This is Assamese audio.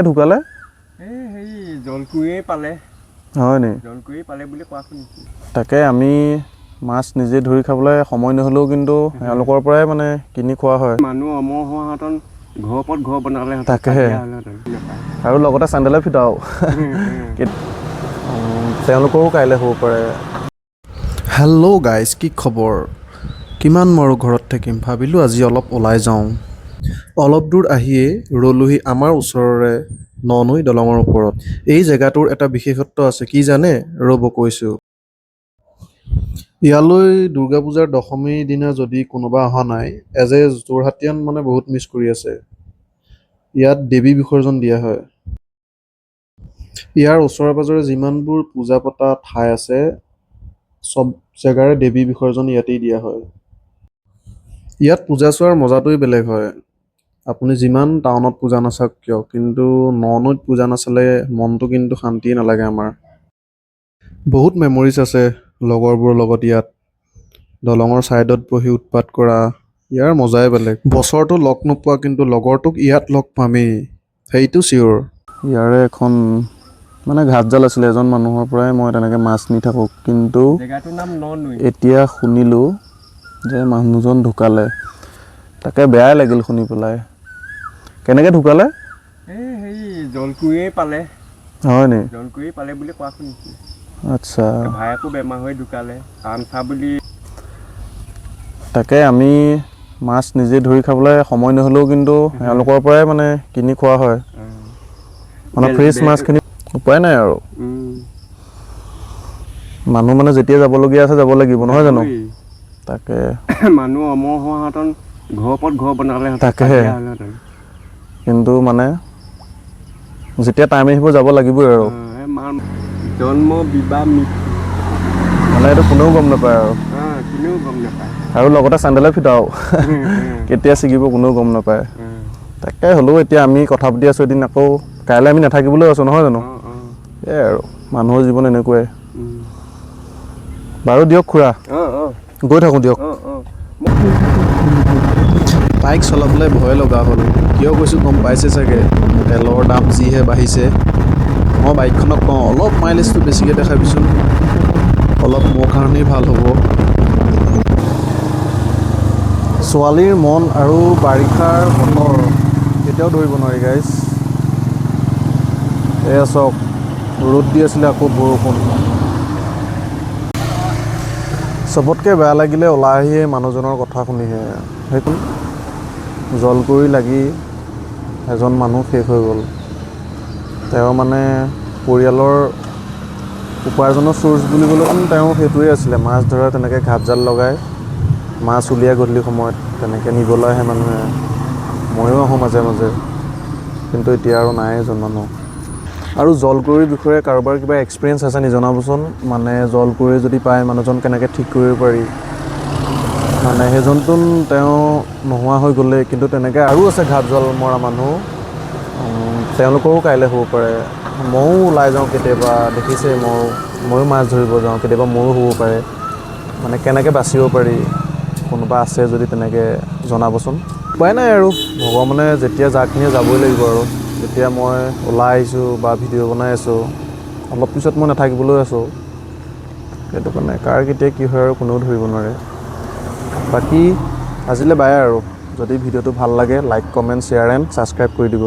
ঢুকালে সেই জলকুঁৱে পালে হয় নি? জলকুঁৱে পালে বুলি কোৱা শুনিছোঁ। তাকে আমি মাছ নিজে ধৰি খাবলৈ সময় নহ'লেও কিন্তু এওঁলোকৰ পৰাই মানে কিনি খোৱা হয়। মানুহ অমৰ হোৱাহেঁতেন ঘৰৰ ওপৰত ঘৰ বনালেহেঁতেন, তাকেহে কাজিয়া হ'লেহেঁতেন নাপায়। আৰু লগতে চেণ্ডেলে ফিটাও তেওঁলোকৰো কাইলৈ হ'ব পাৰে। হেল্ল' গাইজ, কি খবৰ? কিমান আৰু ঘৰত থাকিম, ভাবিলোঁ আজি অলপ ওলাই যাওঁ। অলপ দূৰ আহিয়েই ৰ'লোহি আমাৰ ওচৰৰে ননৈ দলঙৰ ওপৰত। এই জেগাটোৰ এটা বিশেষত্ব আছে, কি জানে? ৰ'ব কৈছোঁ। ইয়ালৈ দুৰ্গা পূজাৰ দশমীৰ দিনা যদি কোনোবা অহা নাই, এজ এ যোৰহাটীয়ান মানে বহুত মিছ কৰি আছে। ইয়াত দেৱী বিসৰ্জন দিয়া হয়। ইয়াৰ ওচৰে পাঁজৰে যিমানবোৰ পূজা পতা ঠাই আছে, চব জেগাৰে দেৱী বিসৰ্জন ইয়াতেই দিয়া হয়। ইয়াত পূজা চোৱাৰ মজাটোৱেই বেলেগ হয়। আপুনি যিমান টাউনত পূজা নাচাওক কিয়, কিন্তু ননৈত পূজা নাচালে মনটো কিন্তু শান্তিয়ে নালাগে আমাৰ। বহুত মেমৰিজ আছে লগৰবোৰৰ লগত ইয়াত। দলঙৰ ছাইডত বহি উৎপাত কৰা, ইয়াৰ মজাই বেলেগ। বছৰটো লগ নোপোৱা, কিন্তু লগৰটোক ইয়াত লগ পামেই, সেইটো চিয়'ৰ। ইয়াৰে এখন মানে ঘাটজাল আছিলে, এজন মানুহৰ পৰাই মই তেনেকৈ মাছ নি থাকোঁ, কিন্তু জেগাটোৰ নাম ননৈ। এতিয়া শুনিলোঁ যে মানুহজন ঢুকালে। তাকে বেয়াই লাগিল শুনি পেলাই। কেনেকৈ ঢুকালে? সেই জলকুঁৱে পালে হয় নি? জলকুঁৱে পালে বুলি কোৱা শুনিছোঁ। আচ্ছা, ভায়েকো বেমাৰ হৈ ঢুকালে, আনচা বুলি। তাকে আমি মাছ নিজে ধৰি খাবলৈ সময় নহ'লেও কিন্তু এওঁলোকৰ পৰাই মানে কিনি খোৱা হয়। মানে ফ্ৰেছ মাছখিনি উপায় নাই আৰু। মানুহ মানে যেতিয়া যাবলগীয়া আছে যাব লাগিব, নহয় জানো? তাকে মানুহ অমৰ হোৱাহেঁতেন ঘৰৰ ওপৰত ঘৰ বনালেহেঁতেন, তাকেহে কাজিয়া হ'লেহেঁতেন। কিন্তু মানে যেতিয়া টাইম আহিব যাব লাগিবই আৰু। জন্ম বিবাহ মৃত্যু মানে এইটো কোনেও গম নাপায় আৰু। কোনেও গম নাপায়। আৰু লগতে চেণ্ডেলে ফিটাও কেতিয়া ছিগিব কোনেও গম নাপায়। তাকে হ'লেও এতিয়া আমি কথা পাতি আছোঁ, এদিন আকৌ কাইলৈ আমি নাথাকিবলৈও আছোঁ, নহয় জানো? সেয়াই আৰু মানুহৰ জীৱন এনেকুৱাই। বাৰু দিয়ক খুৰা, গৈ থাকোঁ দিয়ক। বাইক চলাবলৈ ভয় লগা হ'ল। কিয় কৈছোঁ গম পাইছে চাগে, তেলৰ দাম যিহে বাঢ়িছে। মই বাইকখনক কওঁ অলপ মাইলেজটো বেছিকৈ দেখাবিচোন, অলপ মোৰ কাৰণেই ভাল হ'ব। ছোৱালীৰ মন আৰু বাৰিষাৰ বতৰ কেতিয়াও ধৰিব নোৱাৰি গাইজ। এয়া চাওক, ৰ'দ দি আছিলে আকৌ বৰষুণ। চবতকৈ বেয়া লাগিলে ওলাই আহিয়ে মানুহজনৰ কথা শুনিহে। সেইটো জলকুঁৱৰী লাগি এজন মানুহ শেষ হৈ গ'ল। তেওঁ মানে পৰিয়ালৰ উপাৰ্জনৰ চ'ৰ্চ বুলিবলৈতো তেওঁ সেইটোৱে আছিলে, মাছ ধৰা, তেনেকৈ ঘাটজাল লগাই মাছ উলিয়াই গধূলি সময়ত তেনেকৈ নিবলৈ আহে মানুহে। ময়ো আহোঁ মাজে মাজে, কিন্তু এতিয়া আৰু নাই এজন মানুহ। আৰু জলকুঁৱৰীৰ বিষয়ে কাৰোবাৰ কিবা এক্সপিৰিয়েঞ্চ আছে নি জনাবচোন। মানে জলকুঁৱৰী যদি পায় মানুহজন কেনেকৈ ঠিক কৰিব পাৰি। মানে সেইজনতো তেওঁ নোহোৱা হৈ গ'লেই, কিন্তু তেনেকৈ আৰু আছে ঘাটজাল মৰা মানুহ, তেওঁলোকৰো কাইলৈ হ'ব পাৰে। ময়ো ওলাই যাওঁ কেতিয়াবা, দেখিছে ময়ো মাছ ধৰিব যাওঁ, কেতিয়াবা মোৰো হ'ব পাৰে। মানে কেনেকৈ বাচিব পাৰি, কোনোবা আছে যদি তেনেকৈ জনাবচোন। উপায় নাই আৰু, ভগৱানে যেতিয়া যাক নিয়ে যাবই লাগিব আৰু। এতিয়া মই ওলাই আহিছোঁ বা ভিডিঅ' বনাই আছোঁ, অলপ পিছত মই নাথাকিবলৈ আছোঁ। সেইটো কাৰণে কাৰ কেতিয়া কি হয় আৰু কোনেও ধৰিব নোৱাৰে। বাকী আজিলৈ বাই আৰু। যদি ভিডিঅ'টো ভাল লাগে like, comment, share and subscribe কৰি দিব।